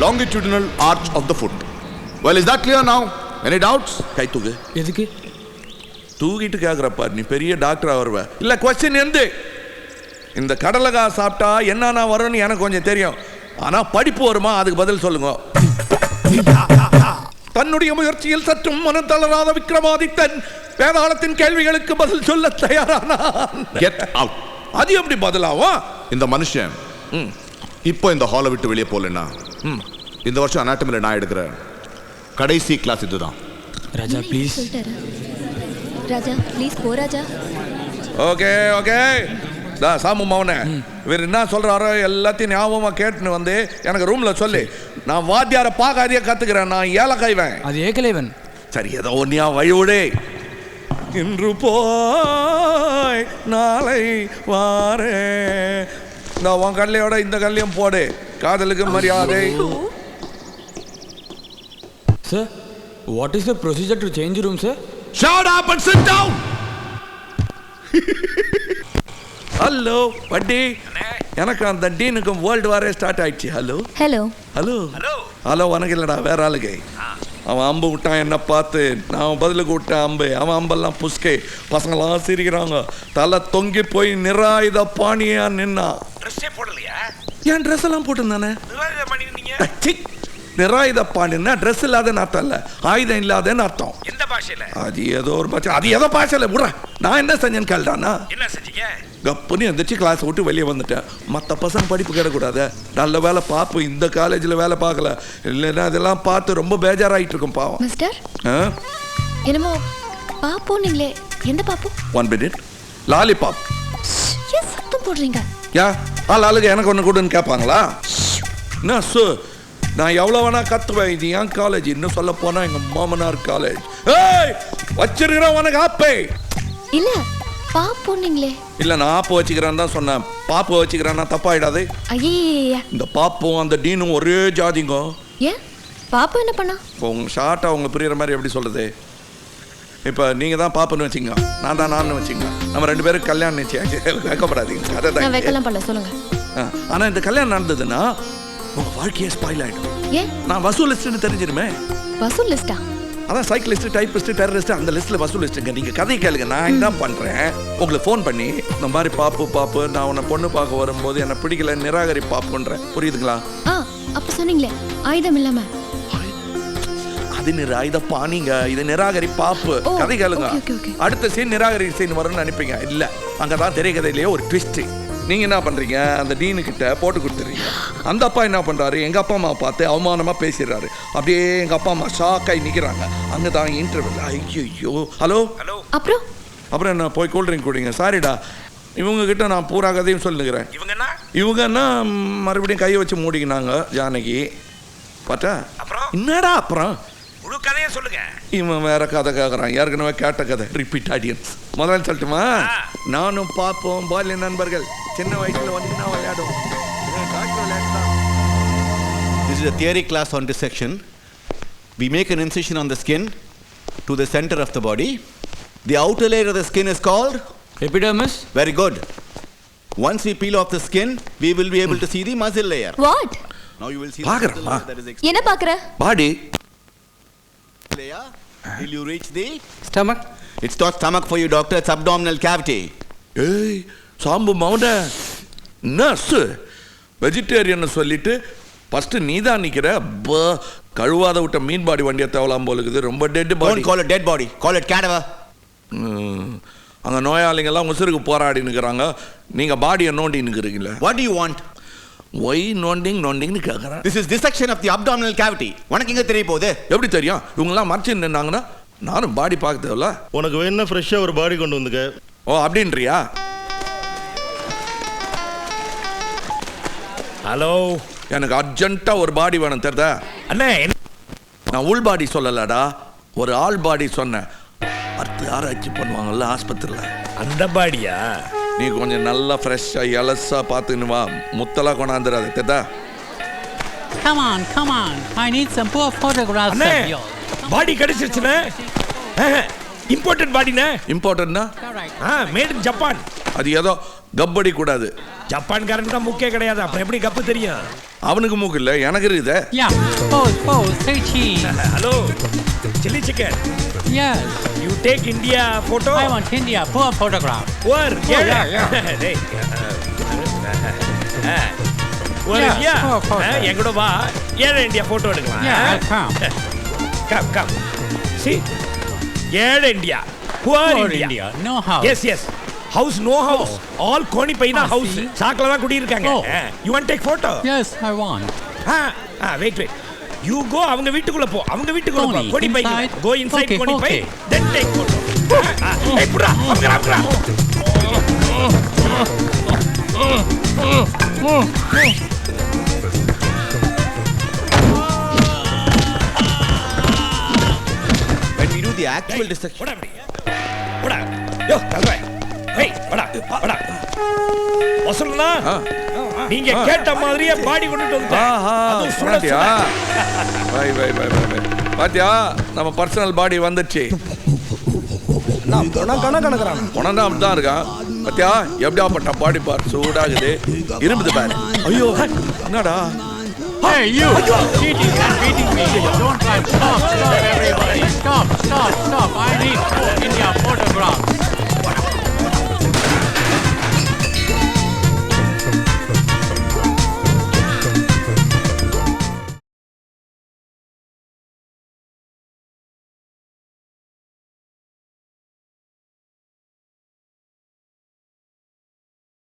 longitudinal arch of the foot. Well, is that clear now? Any doubts? கை தூக்கு. எதுக்கு? தூக்கிட்டு கேட்குறப்பா, நீ பெரிய டாக்டரா வருவ. இல்லை, கொஸ்டின் எந்த இந்த கடலகா சாப்பிட்டா என்னன்னா வரும்னு எனக்கு கொஞ்சம் தெரியும். ஆனால் படிப்பு வருமா, அதுக்கு பதில் சொல்லுங்க. தன்னுடைய முயற்சியில் சற்றும் மனம் தளராத விக்ரமாதித்தன் வேதாளத்தின் கேள்விகளுக்கு பதில் சொல்ல தயாரானான். Get out. அது எப்படி பதிலாகும்? இந்த மனுஷன் இப்போ இந்த ஹாலை விட்டு வெளியே போகலன்னா இந்த வருஷம் அனாட்டமியில் நான் எடுக்கிற கடைசி கிளாஸ் இதுதான். ராஜா ப்ளீஸ். ராஜா ப்ளீஸ் போ ராஜா. Okay okay. சாமு மவனே, இவர் என்ன சொல்றாரோ எல்லாத்தையும் ஞாபகமாக கேட்டுன்னு வந்து எனக்கு ரூம்ல சொல்லி, நான் வாத்தியாரை பார்க்காதையே கத்துக்கிறேன். நான் ஏலக்காய்வேன். அது ஏகலைவன். சரி, ஏதோ ஒன்னியா வழிவிடு. இன்று போய் நாளை வாரே. இந்த உன் கல்லையோட இந்த கல்லையும் போடு. காதலுக்கு மரியாதை. Sir, what is the procedure to change room, sir? Shut up and sit down. Hello வட்டி. எனக்கு அந்த டீனுக்கும் வேர்ல்டு வாரே ஸ்டார்ட் ஆயிடுச்சு. Hello hello hello hello. உனக்கு இல்லைடா, வேற ஆளுகை. அவன் அம்பு விட்டான் என்ன பார்த்து, நான் பதிலுக்கு விட்டேன் அம்பு. அவன் அம்பெல்லாம் புஸ்கை. பசங்களாம் சிரிக்கிறாங்க. தலை தொங்கி போய் நிராயுத பாணியா நின்னா. என் ட்ரெஸ் எல்லாம் போட்டுருந்தானே. நிராயுத பாண்டினா ட்ரெஸ் இல்லாதன்னு அர்த்தம் இல்லை, ஆயுதம் இல்லாதன்னு அர்த்தம். எந்த பாஷையில? அது ஏதோ ஒரு பாஷை. அது ஏதோ பாஷையில விடுற. நான் என்ன செஞ்சேன்னு கேள்டானா, என்ன செஞ்சீங்க? கப்புன்னு எந்திரிச்சு கிளாஸ் விட்டு வெளியே வந்துட்டேன். மற்ற பசங்க படிப்பு கிடக்கூடாது. நல்ல வேலை பார்ப்போம், இந்த காலேஜில் வேலை பார்க்கல. இல்லைன்னா அதெல்லாம் பார்த்து ரொம்ப பேஜாராயிட்டு இருக்கும் பாவம். மிஸ்டர் என்னமோ பாப்போ நீங்களே, எந்த பாப்போ? 1 minute. லாலிபாப். ஏன் சத்தம் போடுறீங்க? யா ஆளுக்கு எனக்கு ஒன்று கொடுன்னு கேட்பாங்களா? என்ன சு, நான் எவ்வளோ வேணா கத்துவேன். இது ஏன் காலேஜ், இன்னும் சொல்ல போனால் எங்கள் மாமனார் காலேஜ். ஏய் வச்சிருக்கிறேன் உனக்கு ஆப்பே. இல்ல பாப்போ நீங்களே. இல்லை, நான் ஆப்பு வச்சுக்கிறேன்னு தான் சொன்னேன். பாப்பு வச்சுக்கிறேன்னா தப்பாயிடாது. ஐயா இந்த பாப்பும் அந்த டீனும் ஒரே ஜாதிங்க. ஏன் பாப்போ என்ன பண்ணா? உங்க ஷார்ட்டாக அவங்க புரியுற மாதிரி எப்படி சொல்கிறது? இப்போ நீங்கள் தான் பாப்புன்னு வச்சிங்க, நான் தான் நான் வச்சிங்க. நம்ம 2 பேரும் கல்யாணம் நிச்சயம். வைக்கப்படாதீங்க. அதை நான் தான் வைக்கலாம் பண்ணல, சொல்லுங்க. ஆனால் இந்த கல்யாணம் நடந்ததுன்னா உங்கள் வாழ்க்கையே ஸ்பாயில் ஆகிடும். ஏன்? நான் வசூலிஸ்ட்னு தெரிஞ்சிருமே. வசூல் லிஸ்டா? அதான் சைக்கிளிஸ்ட், டைப்பிஸ்ட், டெரரிஸ்ட், அந்த லிஸ்ட்டில் வசூலிஸ்ட்டுங்க. நீங்கள் கதை கேளுங்க. நான் என்ன பண்ணுறேன், உங்களுக்கு ஃபோன் பண்ணி இந்த மாதிரி பாப்பு நான் உன்னை பொண்ணு பார்க்க வரும்போது என்னை பிடிக்கல, நிராகரி பாப்புன்றேன். புரியுதுங்களா? அப்ப சொன்னீங்களே ஆயுதம் இல்லாம. அது நிராயுத பாணிங்க, இது நிராகரி பாப்பு. கதை கேளுங்க. அடுத்த சீன் நிராகரி சீன் வரும்னு நினைப்பீங்க. இல்லை, அங்கே தான் திரைக்கதையிலேயே ஒரு ட்விஸ்ட். நீங்கள் என்ன பண்ணுறீங்க, அந்த டீனு கிட்ட போட்டு கொடுத்துறீங்க. அந்த அப்பா என்ன பண்ணுறாரு, எங்கள் அப்பா அம்மா பார்த்து அவமானமாக பேசிடுறாரு. அப்படியே எங்கள் அப்பா அம்மா ஷாக்காகி நிற்கிறாங்க. அங்கே தான் இன்டர்வியூ. ஐயோ ஹலோ ஹலோ. அப்புறம் என்ன, போய் கூல்ட்ரிங்க் குடிங்க. சாரிடா, இவங்க கிட்ட நான் பூரா கதையும் சொல்லுங்கிறேன். இவங்கன்னா மறுபடியும் கையை வச்சு மூடிக்கினாங்க ஜானகி. பார்த்தா என்னடா அப்புறம் முழு கதையை சொல்லுங்க. இவன் வேற கதை கேட்குறான். ஏற்கனவே கேட்ட கதை ரிப்பீட் ஆடியன்ஸ். முதல்ல சொல்லட்டுமா? நானும் பார்ப்போம் பால்ய நண்பர்கள். சின்ன வயசுல வந்து நான் விளையாடுவோம். This is a theory class on dissection. We make an incision on the skin to the center of the body. The outer layer of the skin is called epidermis. Very good. Once we peel off the skin, we will be able to see the muscle layer. What? Now you will see the muscle layer that is exposed. என்ன பாக்குற? பாடி layer. Will you reach the stomach? It's not stomach for you, doctor. It's abdominal cavity. ஏய் Sambu மவுண்ட nurse vegetarian சொல்லிட்டு first நீ தான் நிற்கிற. கழுவாத விட்ட மீன் பாடி வண்டியை தேவலாம் போல இருக்குது. ரொம்ப dead body. Don't call it dead body. Call it cadaver. அங்கே நோயாளிங்கெல்லாம் உசுருக்கு போராடி நிற்கிறாங்க. நீங்கள் பாடியை நோண்டி நிற்கிறீங்களே. What do you want? Why நோண்டிங்னு கேட்குறேன். This is dissection of the abdominal cavity. உனக்கு எங்கே தெரிய போகுது? எப்படி தெரியும்? இவங்கெல்லாம் மறைச்சு நின்னாங்கன்னா நானும் பாடி பார்க்க தேவையில்ல. உனக்கு வேணும்னா ஃப்ரெஷ்ஷாக ஒரு பாடி கொண்டு வந்துக்க. ஓ அப்படின்றியா? ஹலோ, எனக்கு அர்ஜென்ட்டாக ஒரு பாடி வேணும் தெரியுதா அண்ணே? நான் உள் பாடி சொல்லலடா, ஒரு ஆள் பாடி சொன்னேன். அடுத்து ஆராய்ச்சி பண்ணுவாங்கல்ல ஆஸ்பத்திரியில், அந்த பாடியா? நீ கொஞ்சம் நல்லா ஃப்ரெஷ்ஷாக எலஸாக பார்த்துன்னு வா. முத்தலாக கொண்டாந்துடாது தெரியுதா? Come on. I need some poor photographs அண்ணே, of yours. பாடி கிடைச்சிருச்சுண்ணே. இம்போர்ட்டட் பாடிண்ணே. இம்பார்ட்டன்ட்னா மேட் இன் ஜப்பான். அது ஏதோ கப்படி கூடாது. ஜப்பான்காரனுக்கு தான் முக்கிய கிடையாது, அப்புறம் எப்படி கப்பு தெரியும்? அவனுக்கு மூக்கு இல்ல எனக்கு இருக்குதே. Yeah, pose, say cheese. Hello chilli chicken Yes, you take India photo I want India, poor photograph. ஓர் டேய் ஒரு Yeah, இந்தியா photo. என் கூட வா ஏழை இந்தியா போட்டோ எடுக்கலாம் Yeah, I'll come. Come see ஏழை India poor Poor India India, no house. Yes yes house no house all கோணி பைனா ஹவுஸ் see. சாக்கல தான் குடி இருக்காங்க Oh. You want take photo Yes, I want. Wait you go அவங்க வீட்டுக்குள்ள போ அவங்க வீட்டுக்குள்ள போ Koni, கோணி பை inside? கோ இன்சைட் Okay, கோணி பை okay. தென் டேக் போட்டோ ஏய் புடா அங்கடா When we do the actual dissection, போடா அப்படி போடா யோ தல்றே ஏய் போடா வசூல்னா நீங்க கேட்ட மாதிரியே பாடி கொண்டுட்டு வந்துட்டேன் அது சுட பாத்தியா பாத்தியா நம்ம பர்சனல் பாடி வந்துச்சு. உனதான் அப்படிதான் இருக்கான். பாத்தியா எப்படியாப்பட்ட பாடி பார் சூடாகுது இரும்புது பாரு. ஐயோ என்னடா Hey, you! Cheating and beating me. Don't try. Stop, everybody. Stop.